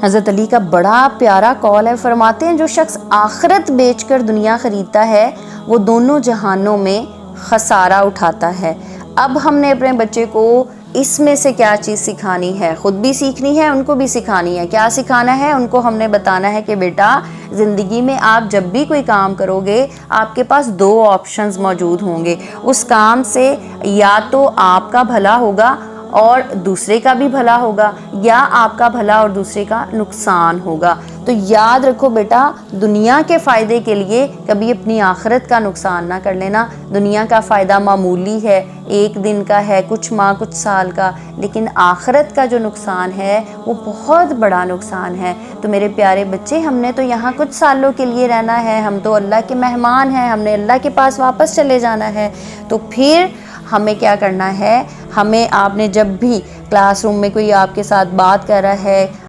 حضرت علی کا بڑا پیارا قول ہے، فرماتے ہیں جو شخص آخرت بیچ کر دنیا خریدتا ہے وہ دونوں جہانوں میں خسارہ اٹھاتا ہے۔ اب ہم نے اپنے بچے کو اس میں سے کیا چیز سکھانی ہے، خود بھی سیکھنی ہے، ان کو بھی سکھانی ہے۔ کیا سکھانا ہے؟ ان کو ہم نے بتانا ہے کہ بیٹا زندگی میں آپ جب بھی کوئی کام کرو گے آپ کے پاس دو آپشنز موجود ہوں گے، اس کام سے یا تو آپ کا بھلا ہوگا اور دوسرے کا بھی بھلا ہوگا، یا آپ کا بھلا اور دوسرے کا نقصان ہوگا۔ تو یاد رکھو بیٹا، دنیا کے فائدے کے لیے کبھی اپنی آخرت کا نقصان نہ کر لینا۔ دنیا کا فائدہ معمولی ہے، ایک دن کا ہے، کچھ ماہ کچھ سال کا، لیکن آخرت کا جو نقصان ہے وہ بہت بڑا نقصان ہے۔ تو میرے پیارے بچے، ہم نے تو یہاں کچھ سالوں کے لیے رہنا ہے، ہم تو اللہ کے مہمان ہیں، ہم نے اللہ کے پاس واپس چلے جانا ہے۔ تو پھر ہمیں کیا کرنا ہے؟ آپ نے جب بھی کلاس روم میں کوئی آپ کے ساتھ بات کر رہا ہے،